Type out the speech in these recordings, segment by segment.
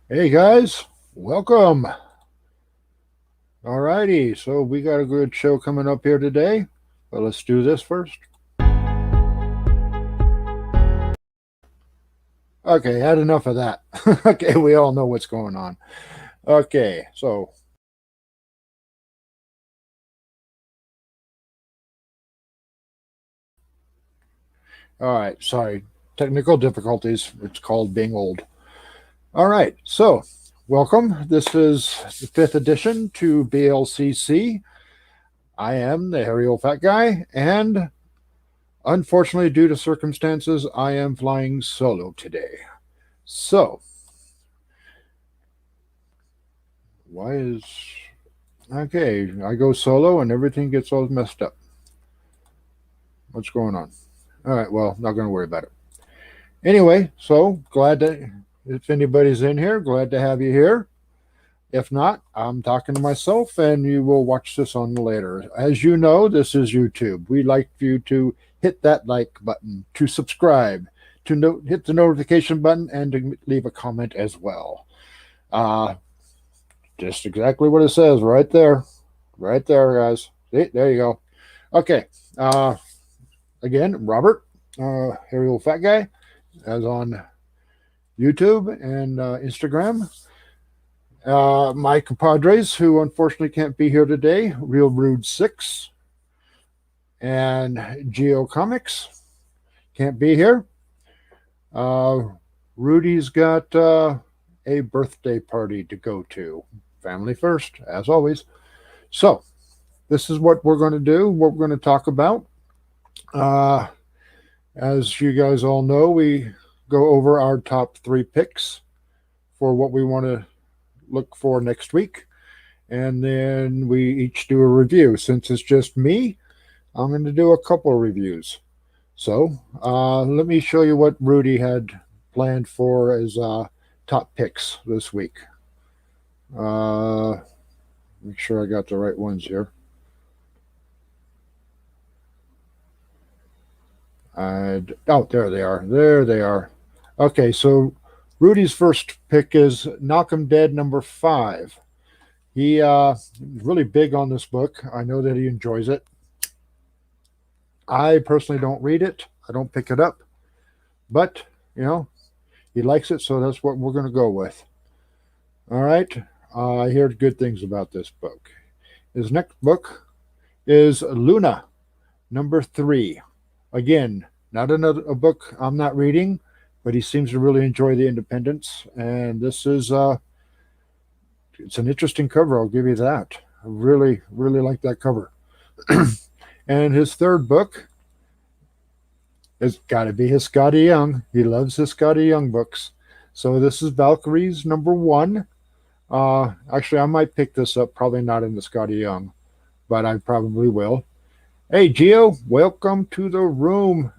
Hey guys, welcome. Alrighty, so we got a good show coming up here today, but let's do this first. Okay, had enough of that. Okay, we all know what's going on. Okay, so all right, sorry, technical difficulties. It's called being old. All right, so welcome. This is the fifth edition to BLCc. I am the hairy old fat guy, and unfortunately, due to circumstances, I am flying solo today. So, why is okay? I go solo and everything gets all messed up. What's going on? All right, well, not going to worry about it. Anyway, so glad that if anybody's in here, glad to have you here. If not, I'm talking to myself and you will watch this on later. As you know, this is YouTube. We like you to hit that like button, to subscribe, to hit the notification button, and to leave a comment as well. Uh, just exactly what it says right there. Right there, guys. See, there you go. Okay. Uh, Again, Robert, hairy old fat guy, as on YouTube and Instagram. My compadres, who unfortunately can't be here today, Real Rude 6 and Geo Comics, can't be here. Uh, Rudy's got a birthday party to go to. Family first, as always. So, this is what we're going to do, what we're going to talk about. Uh, as you guys all know, we go over our top three picks for what we want to look for next week. And then we each do a review. Since it's just me, I'm going to do a couple of reviews. So let me show you what Rudy had planned for as top picks this week. Make sure I got the right ones here. Oh, there they are. There they are. Okay, so Rudy's first pick is Knock 'em Dead number 5. He really big on this book. I know that he enjoys it. I personally don't read it. I don't pick it up, but you know he likes it, so that's what we're going to go with. All right. I heard good things about this book. His next book is Luna number 3. Again, not another a book I'm not reading, but he seems to really enjoy the independence, and this is it's an interesting cover. I'll give you that. I really, really like that cover. And his third book has got to be his Scotty Young. He loves his Scotty Young books. So this is Valkyrie's number 1. Actually, I might pick this up. Probably not in the Scotty Young, but I probably will. Hey, Gio, welcome to the room.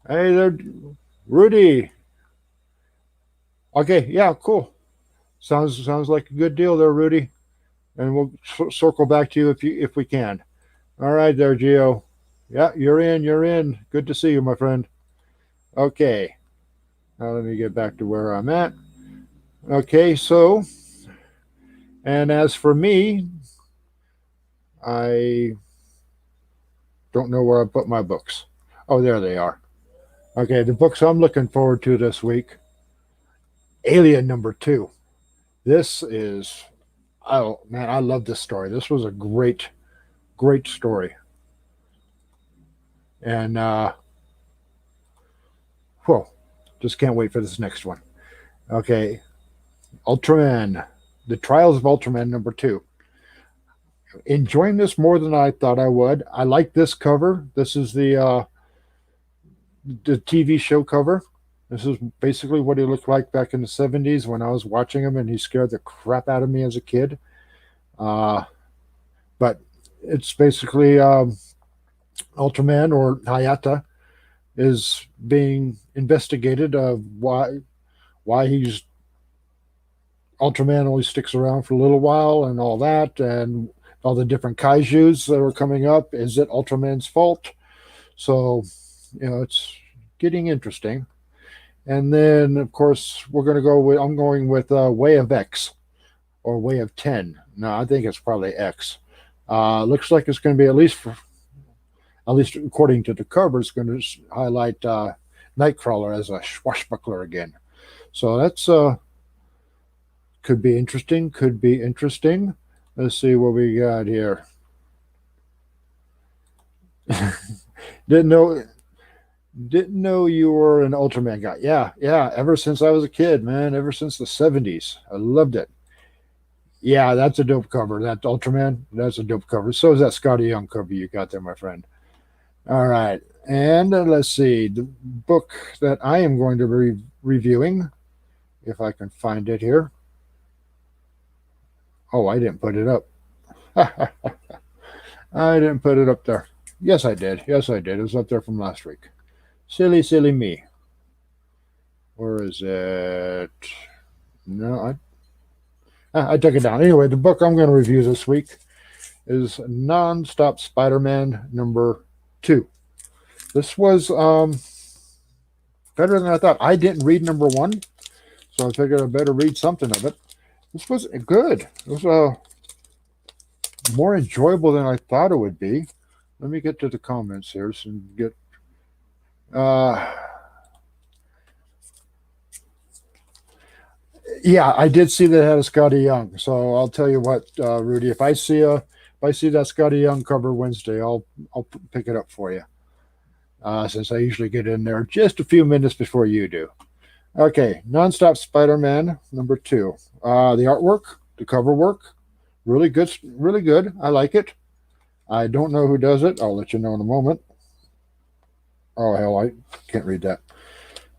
Hey there, Rudy. Okay, yeah, cool. Sounds like a good deal there, Rudy. And we'll circle back to you if we can. All right, there, Gio. Yeah, you're in. You're in. Good to see you, my friend. Okay. Now let me get back to where I'm at. Okay, so, and as for me, I don't know where I put my books. Oh, there they are. Okay, the books I'm looking forward to this week. Alien number 2. This is, oh man, I love this story. This was a great, great story. And, whoa, just can't wait for this next one. Okay, Ultraman, The Trials of Ultraman number 2. Enjoying this more than I thought I would. I like this cover. This is the TV show cover. This is basically what he looked like back in the 70s when I was watching him, and he scared the crap out of me as a kid. Uh, but it's basically Ultraman or Hayata is being investigated of why he's Ultraman only sticks around for a little while and all that, and all the different kaijus that are coming up. Is it Ultraman's fault? So, it's getting interesting. And then, of course, we're going to go with, I'm going with Way of X or Way of 10. No, I think it's probably X. Looks like it's going to be at least according to the cover, it's going to highlight Nightcrawler as a swashbuckler again. So that's could be interesting. Could be interesting. Let's see what we got here. didn't know didn't know you were an Ultraman guy. Yeah, yeah. Ever since I was a kid, man. Ever since the '70s, I loved it. Yeah, that's a dope cover. That Ultraman, that's a dope cover. So is that Scotty Young cover you got there, my friend. All right. And let's see. The book that I am going to be reviewing, if I can find it here. Oh, I didn't put it up. I didn't put it up there. Yes, I did. Yes, I did. It was up there from last week. Silly, silly me. Where is it? No, I took it down. Anyway, the book I'm going to review this week is Non-Stop Spider-Man #2. This was better than I thought. I didn't read #1, so I figured I better read something of it. This was good. It was more enjoyable than I thought it would be. Let me get to the comments here and get. Yeah, I did see that it had a Scotty Young. So I'll tell you what, Rudy, if I see that Scotty Young cover Wednesday, I'll pick it up for you. Since I usually get in there just a few minutes before you do. Okay, Nonstop Spider-Man #2. The artwork, the cover work, really good, really good. I like it. I don't know who does it. I'll let you know in a moment. Oh hell, I can't read that.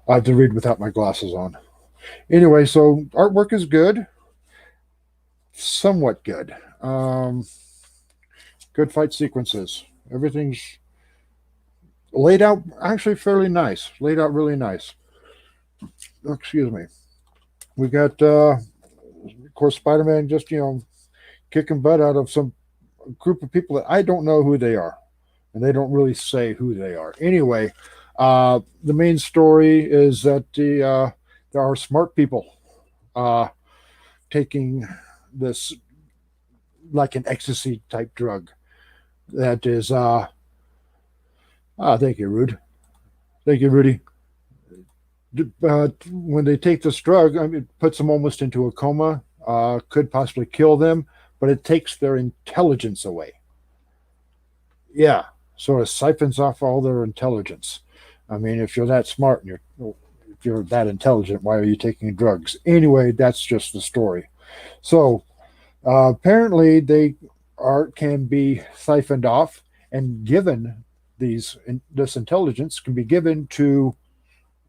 I have to read without my glasses on. Anyway, so artwork is good, somewhat good. Good fight sequences. Everything's laid out actually fairly nice. Laid out really nice. Oh, excuse me. We got, of course, Spider-Man just kicking butt out of some group of people that I don't know who they are, and they don't really say who they are. Anyway, the main story is that there are smart people taking this like an ecstasy type drug that is thank you, Rudy. When they take this drug, I mean, it puts them almost into a coma, could possibly kill them, but it takes their intelligence away. Yeah, sort of siphons off all their intelligence. I mean, if you're that smart and if you're that intelligent, why are you taking drugs? Anyway, that's just the story. So apparently, can be siphoned off and given this intelligence can be given to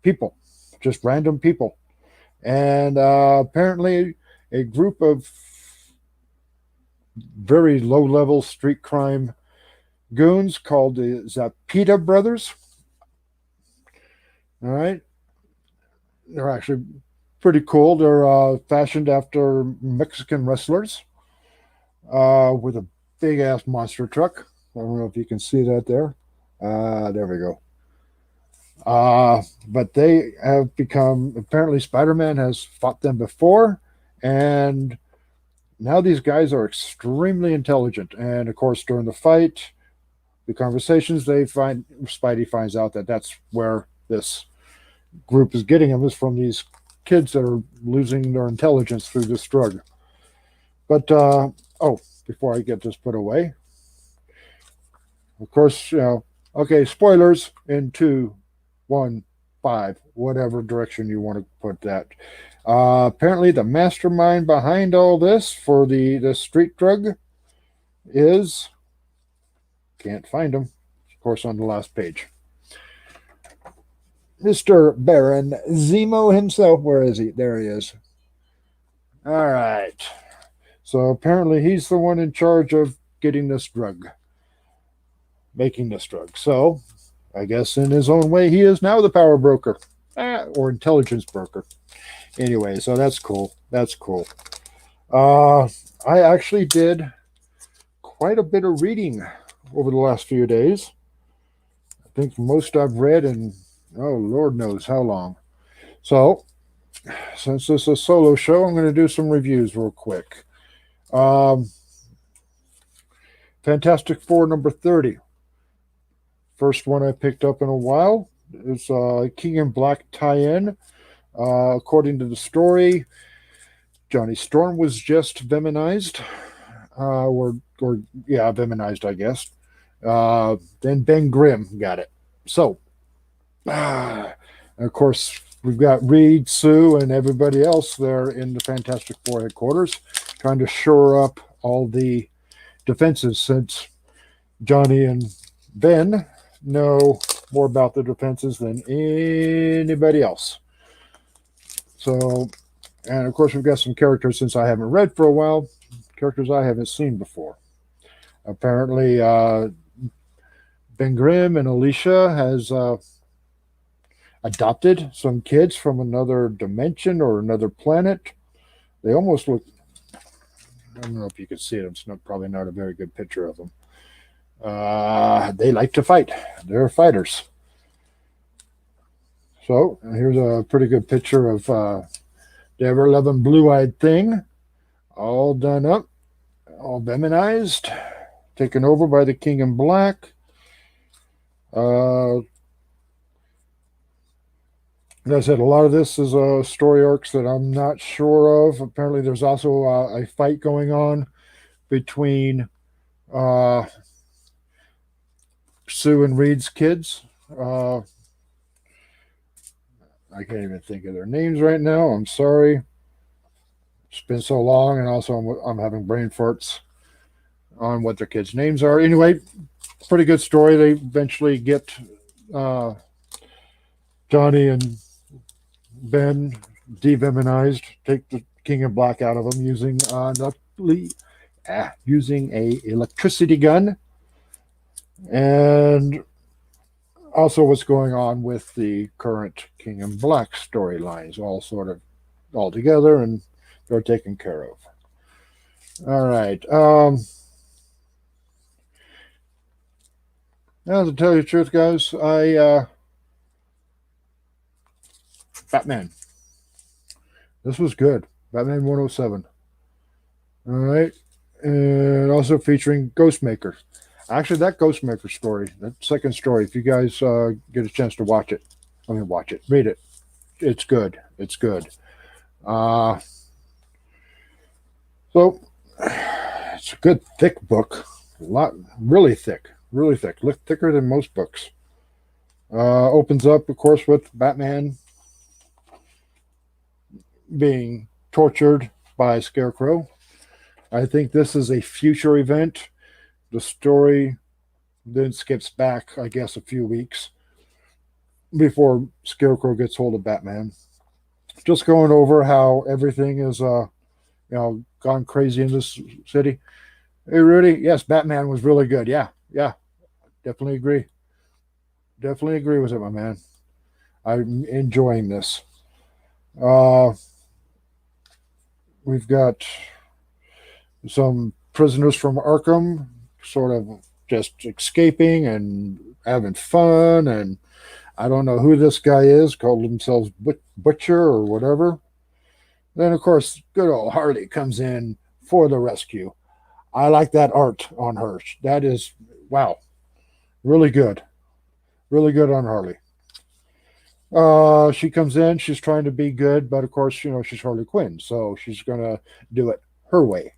people, just random people, and apparently a group of very low-level street crime goons called the Zapita brothers. All right, they're actually pretty cool. They're fashioned after Mexican wrestlers with a big ass monster truck. I don't know if you can see that there. There we go. But they have become, apparently Spider-Man has fought them before, and now these guys are extremely intelligent. And of course, during the fight, the conversations Spidey finds out that that's where this group is getting him, is from these kids that are losing their intelligence through this drug. But before I get this put away, of course, okay, spoilers in 2, 1, 5, whatever direction you want to put that. Apparently, the mastermind behind all this for the street drug is, can't find him, of course, on the last page. Mr. Baron Zemo himself. Where is he? There he is. All right. So apparently he's the one in charge of getting this drug, making this drug. So I guess in his own way, he is now the power broker or intelligence broker. Anyway, so that's cool. That's cool. I actually did quite a bit of reading over the last few days. I think most I've read in, oh, Lord knows how long. So, since this is a solo show, I'm going to do some reviews real quick. Um, Fantastic Four number 30. First one I picked up in a while. It's King in Black tie-in. According to the story, Johnny Storm was just veminized, or yeah, veminized, I guess. Then Ben Grimm got it. So, and of course, we've got Reed, Sue, and everybody else there in the Fantastic Four headquarters, trying to shore up all the defenses since Johnny and Ben know more about the defenses than anybody else. So, and of course, we've got some characters since I haven't read for a while, characters I haven't seen before. Apparently, Ben Grimm and Alicia has adopted some kids from another dimension or another planet. They almost look, I don't know if you can see it, it's probably not a very good picture of them. They like to fight. They're fighters. So here's a pretty good picture of the ever-loving blue-eyed thing, all done up, all feminized, taken over by the King in Black. Like I said, a lot of this is story arcs that I'm not sure of. Apparently, there's also a fight going on between Sue and Reed's kids. I can't even think of their names right now. I'm sorry. It's been so long, and also I'm having brain farts on what their kids' names are. Anyway, pretty good story. They eventually get Johnny and Ben deveminized, take the King in Black out of them using using a electricity gun, and also what's going on with the current King in Black storylines, all sort of all together, and they're taken care of. All right. Now, to tell you the truth, guys, Batman. This was good. Batman 107. All right. And also featuring Ghostmaker. Actually, that Ghostmaker story, that second story, if you guys get a chance to watch it, read it. It's good. It's good. So, it's a good, thick book. Really thick. Thicker than most books. Opens up, of course, with Batman being tortured by Scarecrow. I think this is a future event. The story then skips back, I guess, a few weeks before Scarecrow gets hold of Batman. Just going over how everything is, gone crazy in this city. Hey, Rudy, yes, Batman was really good. Yeah, definitely agree. Definitely agree with it, my man. I'm enjoying this. We've got some prisoners from Arkham sort of just escaping and having fun, and I don't know who this guy is, called themselves Butcher or whatever. Then, of course, good old Harley comes in for the rescue. I like that art on her. That is, wow, really good. Really good on Harley. She comes in, she's trying to be good, but of course, she's Harley Quinn, so she's going to do it her way.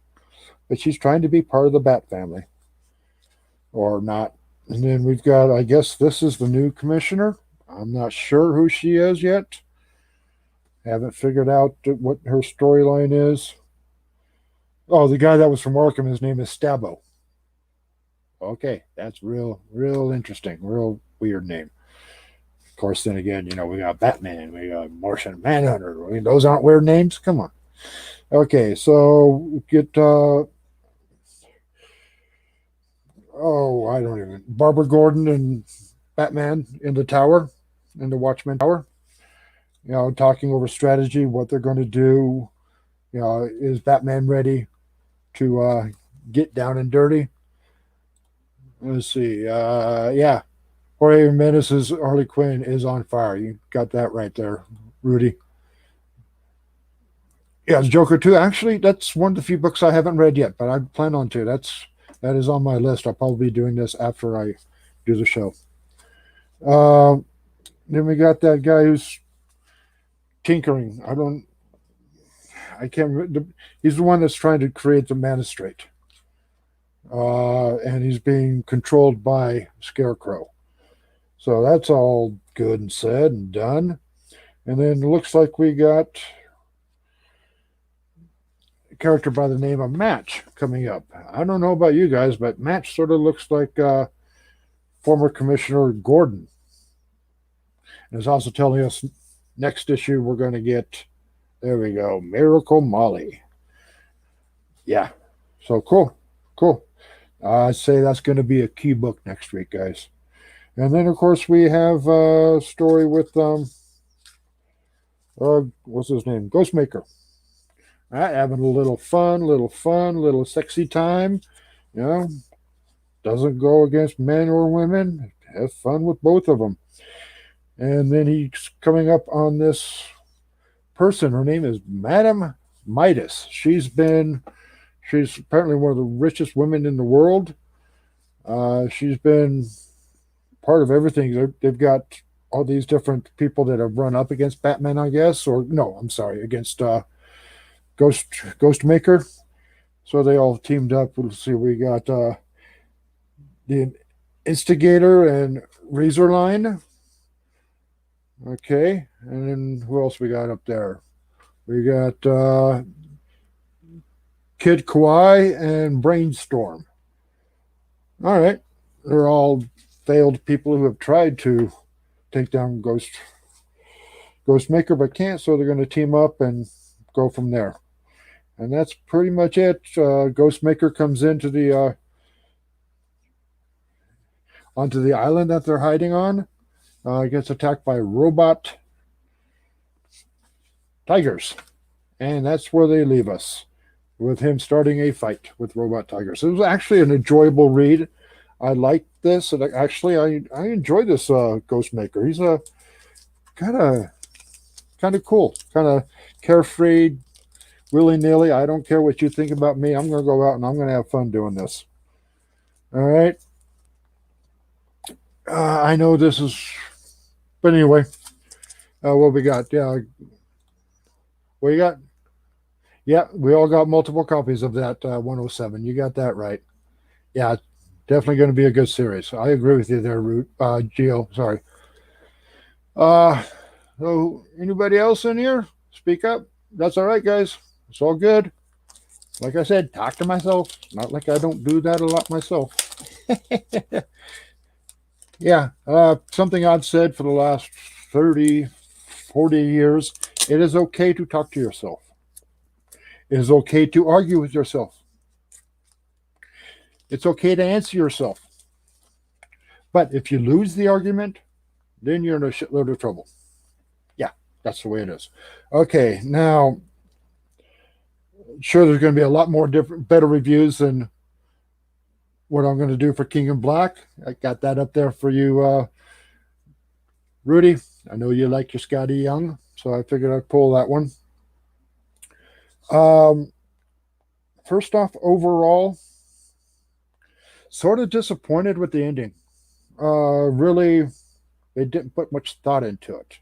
But she's trying to be part of the Bat family. Or not. And then we've got, I guess this is the new commissioner. I'm not sure who she is yet. Haven't figured out what her storyline is. Oh, the guy that was from Arkham, his name is Stabbo. Okay, that's real interesting. Real weird name. Of course, then again, we got Batman, we got Martian Manhunter. I mean, those aren't weird names. Come on. Okay, so get I don't even Barbara Gordon and Batman in the tower, in the Watchmen Tower. Talking over strategy, what they're going to do. Is Batman ready to get down and dirty? Let's see. Yeah. Jorge Jimenez's Harley Quinn is on fire. You got that right there. Rudy. Yeah, Joker 2. Actually, that's one of the few books I haven't read yet, but I plan on to. That is on my list. I'll probably be doing this after I do the show. Uh, then we got that guy who's tinkering. I can't remember. He's the one that's trying to create the Magistrate. And he's being controlled by Scarecrow. So that's all good and said and done. And then it looks like we got a character by the name of Match coming up. I don't know about you guys, but Match sort of looks like former Commissioner Gordon. And it's also telling us next issue we're going to get, there we go, Miracle Molly. Yeah. So cool. Cool. I'd say that's going to be a key book next week, guys. And then, of course, we have a story with, what's his name? Ghostmaker. Having a little fun, little sexy time. You know, doesn't go against men or women. Have fun with both of them. And then he's coming up on this person. Her name is Madame Midas. She's apparently one of the richest women in the world. She's been part of everything. They've got all these different people that have run up against Batman, I guess, or no, I'm sorry, against Ghostmaker. So they all teamed up. Let's see, we got the Instigator and Razorline. Okay, and then who else we got up there? We got Kid Kawaii and Brainstorm. All right, they're all failed people who have tried to take down Ghostmaker but can't, so they're going to team up and go from there. And that's pretty much it. Ghostmaker comes into the onto the island that they're hiding on. Gets attacked by robot tigers, and that's where they leave us, with him starting a fight with robot tigers. It was actually an enjoyable read. I liked this, and actually, I enjoy this Ghostmaker. He's a kind of cool, kind of carefree, willy nilly. I don't care what you think about me. I'm going to go out and I'm going to have fun doing this. All right. I know this is, but anyway, what we got? Yeah, what you got? Yeah, we all got multiple copies of that 107. You got that right. Yeah, definitely going to be a good series. I agree with you there, Gio. Sorry. So anybody else in here? Speak up. That's all right, guys. It's all good. Like I said, talk to myself. Not like I don't do that a lot myself. Yeah, something I've said for the last 30, 40 years. It is okay to talk to yourself. It is okay to argue with yourself. It's okay to answer yourself. But if you lose the argument, then you're in a shitload of trouble. Yeah, that's the way it is. Okay, now, sure, there's going to be a lot more better reviews than what I'm going to do for King in Black. I got that up there for you, Rudy. I know you like your Scotty Young, so I figured I'd pull that one. First off, overall, sort of disappointed with the ending. Really, they didn't put much thought into it.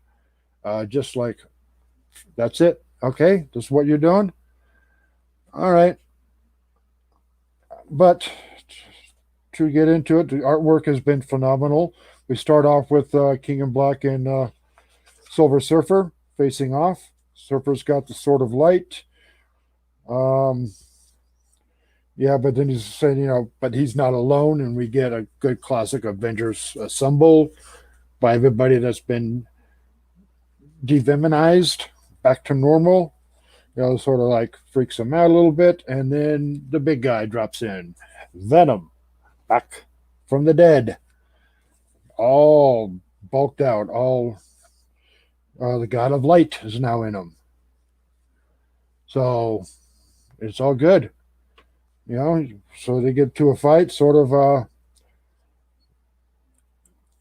Just like, that's it. Okay, this is what you're doing. All right. But to get into it, the artwork has been phenomenal. We start off with King in Black and Silver Surfer facing off. Surfer's got the Sword of Light. Yeah, but then he's saying, but he's not alone, and we get a good classic Avengers assemble by everybody that's been deviminized back to normal. Sort of like freaks him out a little bit, and then the big guy drops in, Venom, back from the dead, all bulked out, all the God of Light is now in him. So it's all good. So they get to a fight, sort of.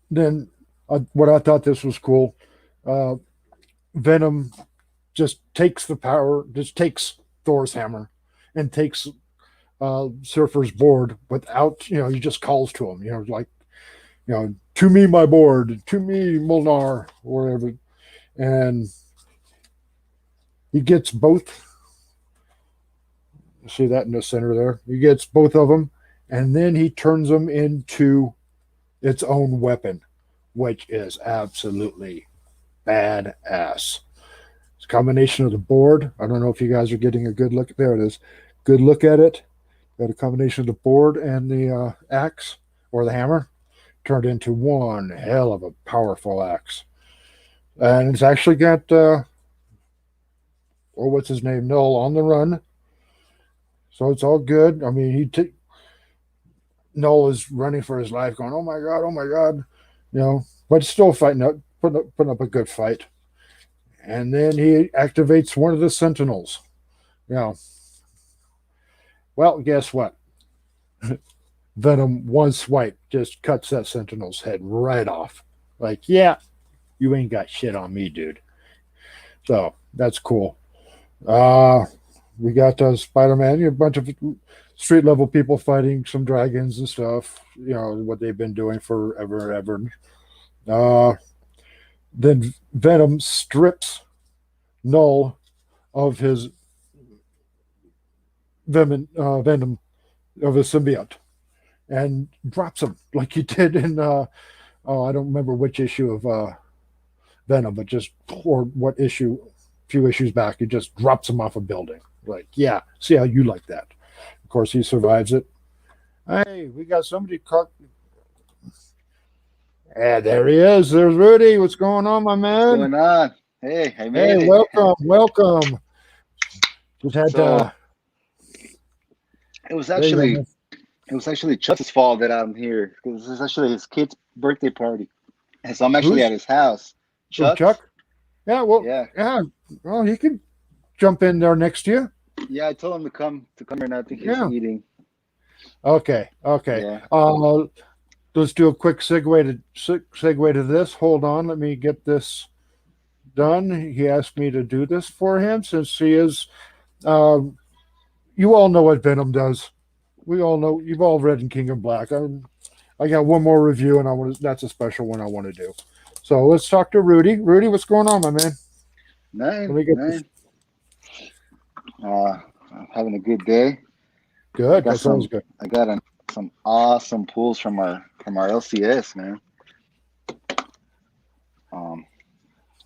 Then what I thought this was cool. Venom just takes the power, just takes Thor's hammer and takes Surfer's board without, he just calls to him, like, to me, my board, to me, Molnar, or whatever. And he gets both. See that in the center there? He gets both of them, and then he turns them into its own weapon, which is absolutely badass. It's a combination of the board. I don't know if you guys are getting a good look. There it is. Good look at it. Got a combination of the board and the axe or the hammer turned into one hell of a powerful axe. And it's actually got, what's his name? Null on the run. So it's all good. I mean, Null is running for his life, going, oh my God, but still fighting up, putting up a good fight. And then he activates one of the Sentinels. Well, guess what? Venom, one swipe, just cuts that Sentinel's head right off. Like, yeah, you ain't got shit on me, dude. So that's cool. We got Spider-Man, a bunch of street level people fighting some dragons and stuff. What they've been doing forever and ever. Then Venom strips Null of his venom of his symbiote and drops him like he did in I don't remember which issue of Venom, but what issue, a few issues back, he just drops him off a building. Like, yeah, see how you like that. Of course, he survives it. Hey, we got somebody caught. Yeah, there he is. There's Rudy. What's going on, my man? What's going on? Hey, I made it. Welcome. Just had It was actually Chuck's fault that I'm here because this is actually his kid's birthday party, and so I'm actually at his house. Chuck? Yeah. Well, yeah. Well, he can jump in there next to you. Yeah, I told him to come here, and I think he's eating. Okay. Yeah. Let's do a quick segue to this. Hold on, let me get this done. He asked me to do this for him since he is. You all know what Venom does. We all know. You've all read in King of Black. I got one more review, and that's a special one I want to do. So let's talk to Rudy. Rudy, what's going on, my man? Nine. I'm having a good day. Good. That sounds good. I got some awesome pulls from our LCS, man.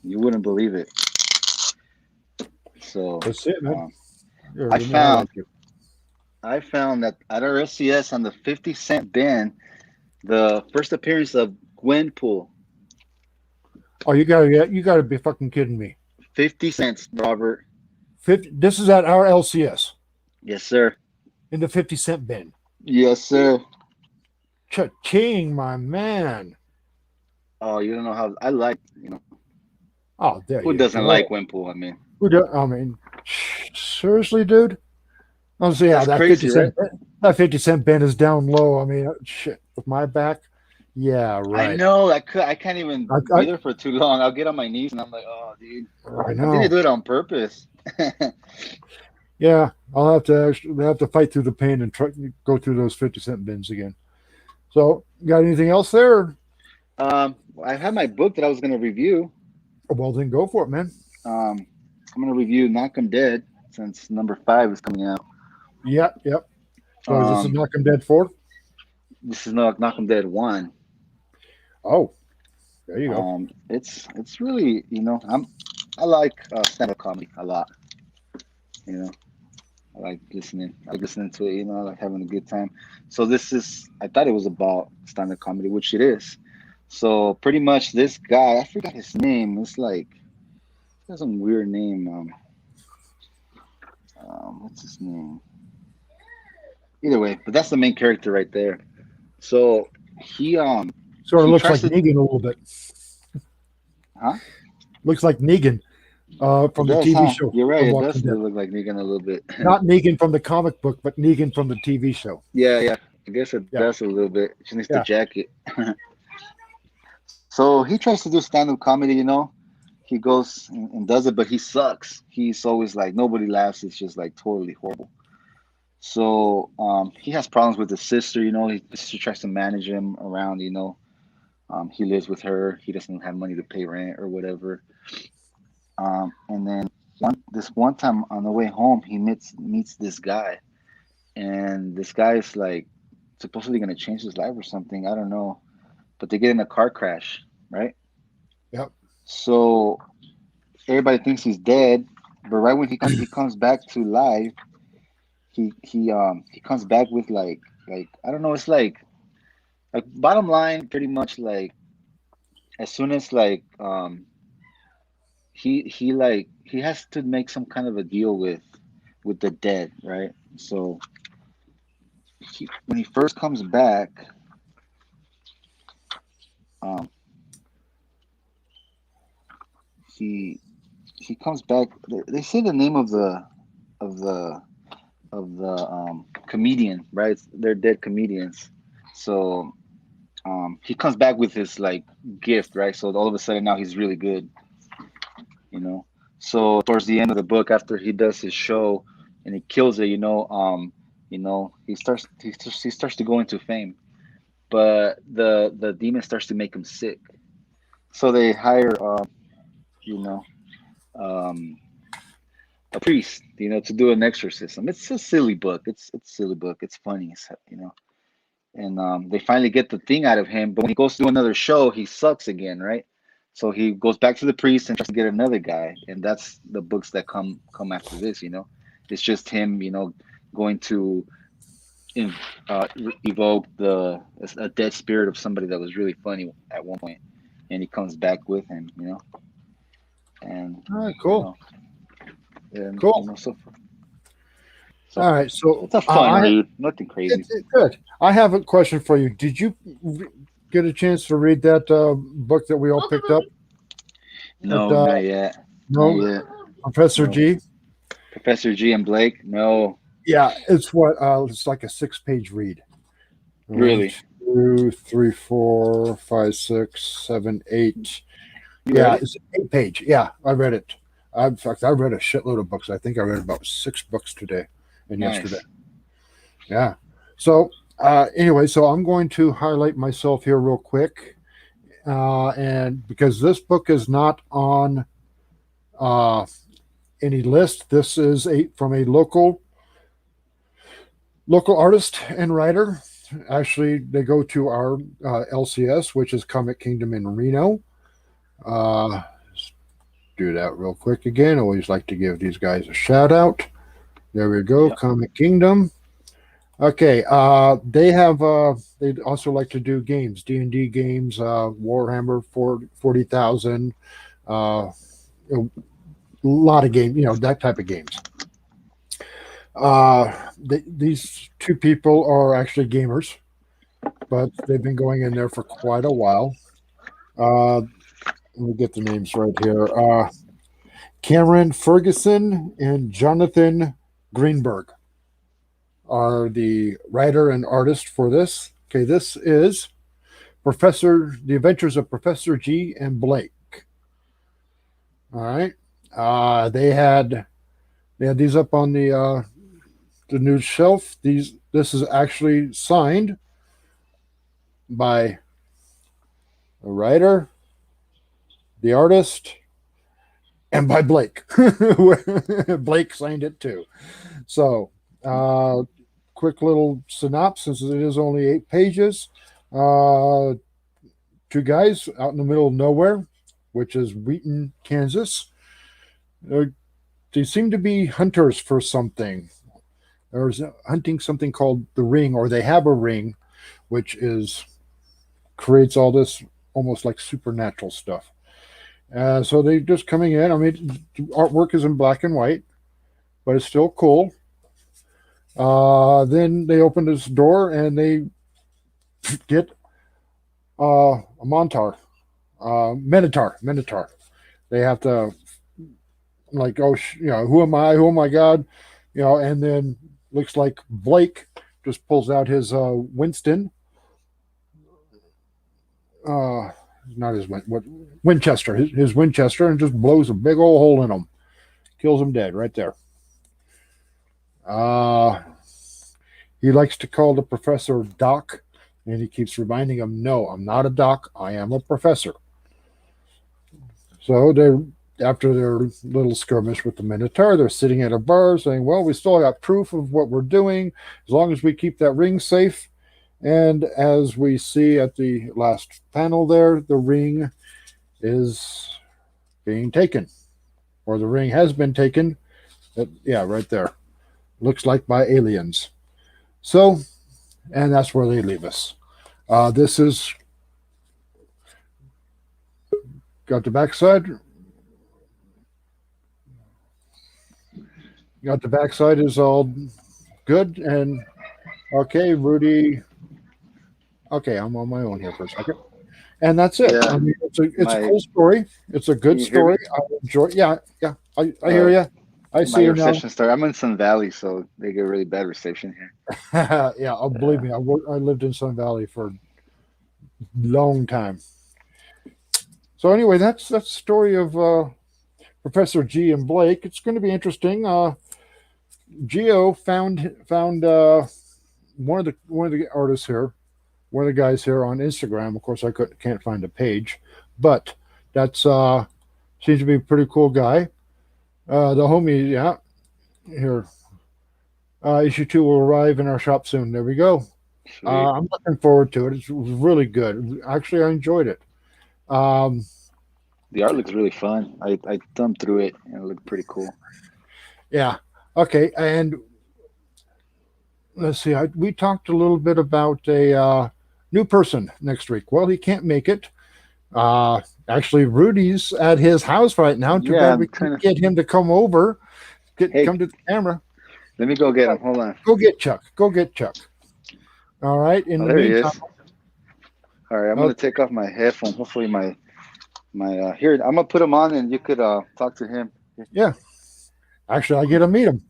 You wouldn't believe it. So that's it, man. I found that at our LCS on the 50-cent bin, the first appearance of Gwenpool. Oh, you gotta be fucking kidding me. 50 cents, Robert. This is at our LCS. Yes, sir. In the 50-cent bin. Yes, sir. Cha-ching, my man. Oh, you don't know how I like, Oh, there who doesn't like Gwenpool? I mean, seriously, dude. I was that crazy, 50-cent right? That 50-cent bin is down low. I mean, shit, with my back. Yeah, right. I know. I can't even be there for too long. I'll get on my knees and I'm like, oh, dude. I know. I didn't do it on purpose. Yeah, I'll have to fight through the pain and go through those 50-cent bins again. So, got anything else there? I had my book that I was going to review. Well, then go for it, man. I'm going to review Knock 'em Dead since number 5 is coming out. Yep. So this is Knock 'em Dead 4? This is Knock 'em Dead 1. Oh, there you go. It's really, I like stand-up comedy a lot. I like listening to it. I like having a good time. So I thought it was about stand-up comedy, which it is. So pretty much this guy, I forgot his name. It's like, he has some weird name. What's his name? Either way, but that's the main character right there. So he sort of looks like Negan a little bit. Huh? Looks like Negan from the TV show. You're right. It does look like Negan a little bit. Not Negan from the comic book, but Negan from the TV show. Yeah. I guess it does a little bit. She needs the jacket. So he tries to do stand-up comedy, he goes and does it, but he sucks. He's always like nobody laughs. It's just like totally horrible. So he has problems with his sister. His sister tries to manage him around. He lives with her. He doesn't have money to pay rent or whatever. And then one time on the way home, he meets this guy, and this guy is like supposedly gonna change his life or something. I don't know, but they get in a car crash, right? Yep. So everybody thinks he's dead, but right when he comes back to life, he comes back with like I don't know. It's like bottom line, pretty much like as soon as like he has to make some kind of a deal with the dead, right? So when he first comes back, um, he he comes back. They say the name of the comedian, right? They're dead comedians. So he comes back with his like gift, right? So all of a sudden now he's really good, you know. So towards the end of the book, after he does his show and he kills it, he starts to go into fame, but the demon starts to make him sick. So they hire, you know, um, a priest, to do an exorcism. It's a silly book. It's a silly book. It's funny, and they finally get the thing out of him. But when he goes to do another show, he sucks again, right? So he goes back to the priest and tries to get another guy, and that's the books that come after this. It's just him, going to evoke a dead spirit of somebody that was really funny at one point, and he comes back with him, and All right. you Cool. know, and Cool. so All right. So it's a fun I read, nothing crazy. it's good. I have a question for you. Did you get a chance to read that book that we all picked up? At, No, not yet, not no, yet. Professor No, G. Professor G and Blake. No, Yeah, it's what it's like a 6-page read. One, really. 2, 3, 4, 5, 6, 7, 8. You read Yeah, it? it's 8-page. Yeah, I read it. In fact, I read a shitload of books. I think I read about 6 books today and yesterday. Nice. Yeah. So anyway, so I'm going to highlight myself here real quick, and because this book is not on uh, any list, this is from a local artist and writer. Actually, they go to our LCS, which is Comic Kingdom in Reno. Uh, do that real quick again. Always like to give these guys a shout out. There we go, Yeah. Comic Kingdom. Okay, they also like to do games, D&D games, Warhammer 40,000, a lot of games, that type of games. These two people are actually gamers, but they've been going in there for quite a while. Uh, let me get the names right here. Cameron Ferguson and Jonathan Greenberg are the writer and artist for this. Okay, this is The Adventures of Professor G and Blake. All right. They had these up on the news shelf. This is actually signed by the writer, the artist, and by Blake. Blake signed it too. So, quick little synopsis. It is only 8 pages. Two guys out in the middle of nowhere, which is Wheaton, Kansas. They seem to be hunters for something. There's hunting something called the ring, or they have a ring, which creates all this almost like supernatural stuff. So they're just coming in. I mean, the artwork is in black and white, but it's still cool. Then they open this door and they get a Montar, Minotaur. They have to like, oh, who am I? Who am I, God? And then looks like Blake just pulls out his Winston. Not his what? Winchester, his Winchester, and just blows a big old hole in him, kills him dead right there. Uh, he likes to call the professor Doc, and he keeps reminding him, "No, I'm not a doc. I am a professor." So they're after their little skirmish with the Minotaur, they're sitting at a bar saying, "Well, we still got proof of what we're doing as long as we keep that ring safe." And as we see at the last panel there, the ring is being taken, or the ring has been taken. Yeah, right there. Looks like by aliens. So, and that's where they leave us. This is got the backside. Got the backside is all good. And okay, Rudy. Okay, I'm on my own here for a second. And that's it. I Yeah, mean, it's a my. cool story. It's a Can good you hear me? story. I enjoy. Yeah, yeah. I hear Uh, you. I see my you now. reception started. I'm in Sun Valley, so they get really bad reception here. Yeah, oh, believe Yeah. me. I lived in Sun Valley for a long time. So anyway, that's the story of Professor G and Blake. It's going to be interesting. Geo found one of the artists here, one of the guys here on Instagram. Of course, can't find a page, but that's seems to be a pretty cool guy. The homie, yeah, here. Issue 2 will arrive in our shop soon. There we go. Sweet. I'm looking forward to it. It was really good. Actually, I enjoyed it. Um, The art looks really fun. I thumbed through it and it looked pretty cool. yeah. Okay. And let's see. We talked a little bit about a new person next week. Well, he can't make it. Actually, Rudy's at his house right now. Too Yeah, bad we I'm can't trying to. get him to come over. Hey, Come to the camera. let me go get him. Hold on. Go get Chuck. Go get Chuck. All right. In Oh, the there he meantime, is. All right, I'm gonna okay, take off my headphone. Hopefully, my here. I'm gonna put him on, and you could talk to him. yeah. Actually, I get to meet him.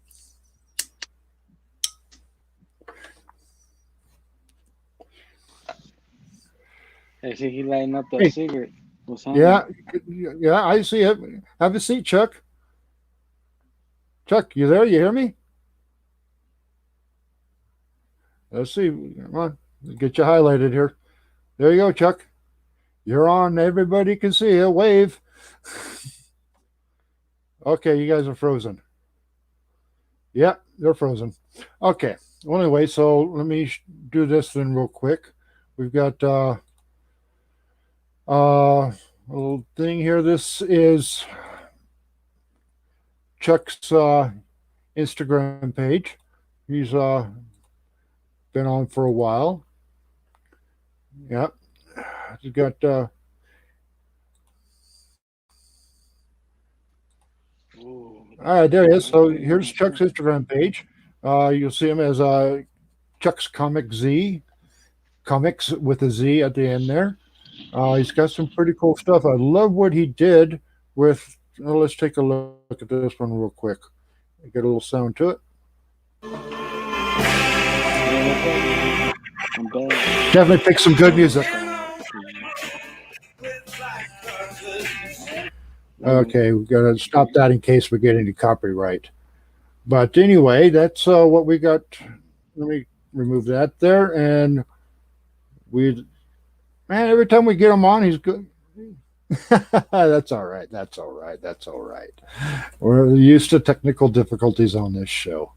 I see he lighting up that Hey, cigarette. What's on yeah, yeah. I see it. Have a seat, Chuck. Chuck, you there? You hear me? Let's see. Come on, get you highlighted here. There you go, Chuck. You're on. Everybody can see you. Wave. Okay, you guys are frozen. Yeah, they're frozen. Okay. Well, anyway, so let me do this then real quick. We've got a little thing here. This is Chuck's Instagram page. He's been on for a while. Yep. He's got Ooh, all right, there he is. So here's Chuck's Instagram page. You'll see him as Chuck's Comic Z, comics with a Z at the end there. He's got some pretty cool stuff. I love what he did with. Let's take a look at this one real quick. Get a little sound to it. Yeah, what's up, man? I'm back. Definitely pick some good music. Okay, we got to stop that in case we get any copyright. But anyway, that's what we got. Let me remove that there, and we man. Every time we get him on, he's good. That's all right. That's all right. That's all right. We're used to technical difficulties on this show.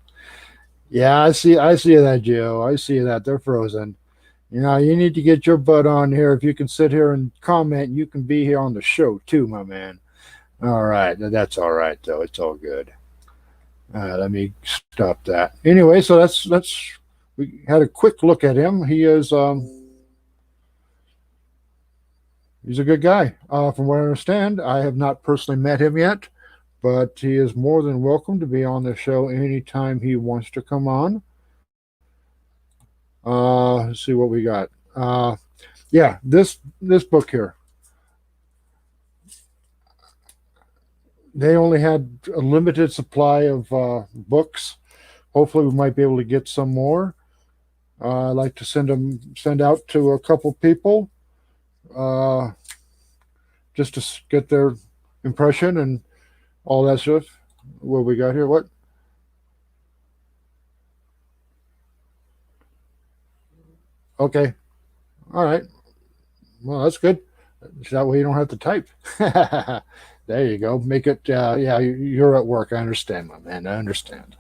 Yeah, I see. I see that, Joe. I see that. They're frozen. You know, you need to get your butt on here. If you can sit here and comment, you can be here on the show too, my man. All right. That's all right, though. It's all good. Let me stop that. Anyway, so that's we had a quick look at him. He is he's a good guy. From what I understand, I have not personally met him yet, but he is more than welcome to be on the show anytime he wants to come on. Let's see what we got. Yeah, this book here. They only had a limited supply of books. Hopefully, we might be able to get some more. I'd like to send out to a couple people. just to get their impression and all that stuff. What we got here? What? Okay. All right. Well, that's good. So that way you don't have to type. There you go. Make it. Yeah, you're at work. I understand, my man. I understand.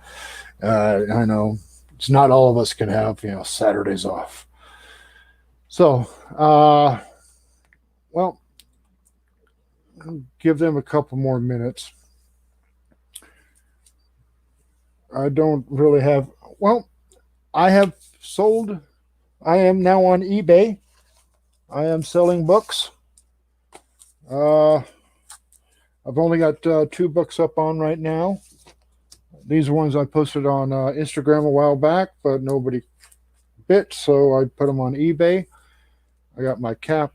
I know it's not all of us can have Saturdays off. So, well, give them a couple more minutes. I don't really have. Well, I have sold. I am now on eBay. I am selling books. Uh, I've only got 2 books up on right now. These are ones I posted on Instagram a while back, but nobody bit, so I put them on eBay. I got my cap.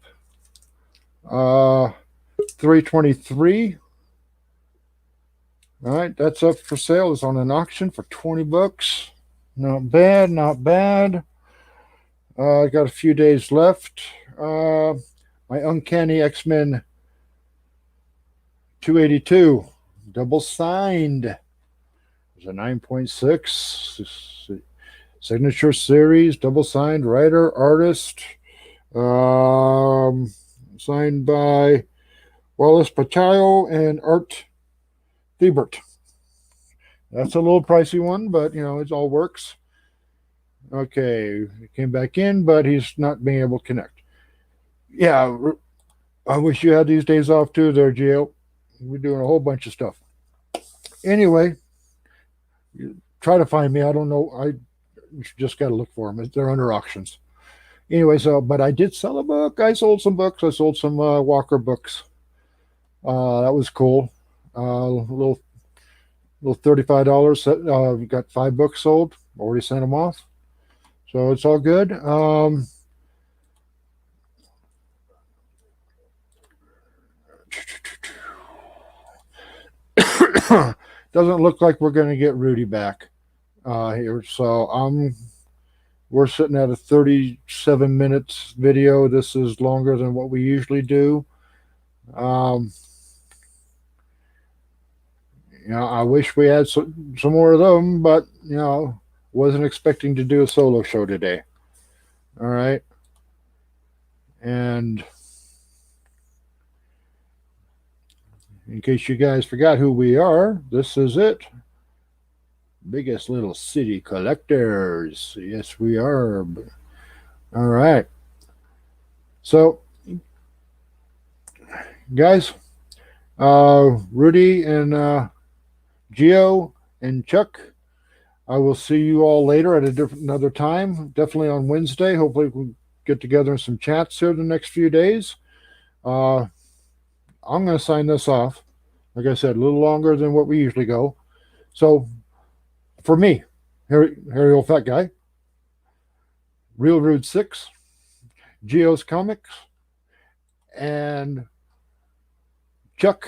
323. All right, that's up for sale. It's on an auction for $20. Not bad, not bad. I got a few days left. My Uncanny X-Men 282, double signed. It's a 9.6 signature series, double signed, writer, artist, signed by Wallace Pachayo and Art Thibert. That's a little pricey one, but it all works. Okay, he came back in, but he's not being able to connect. Yeah, I wish you had these days off too there, Gio. We're doing a whole bunch of stuff. Anyway, try to find me. I don't know. I just got to look for them. They're under auctions. Anyway, but I did sell a book. I sold some books. I sold some Walker books. That was cool. Little $35. Got 5 books sold. Already sent them off. So it's all good. Doesn't look like we're going to get Rudy back here. So we're sitting at a 37 minutes video. This is longer than what we usually do. I wish we had some more of them, but wasn't expecting to do a solo show today. All right. And in case you guys forgot who we are, this is it. Biggest Little City Collectors. Yes, we are. All right. So, guys, Rudy and Gio and Chuck, I will see you all later at another time. Definitely on Wednesday. Hopefully, we'll get together in some chats here the next few days. I'm going to sign this off. Like I said, a little longer than what we usually go. So, for me, Harry Old Fat Guy, Real Rude 6, Geo's Comics, and Chuck,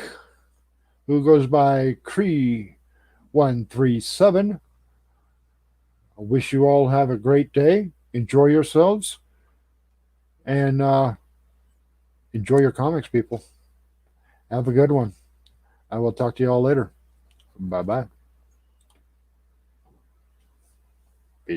who goes by Cree 137. I wish you all have a great day. Enjoy yourselves. And enjoy your comics, people. Have a good one. I will talk to you all later. Bye-bye.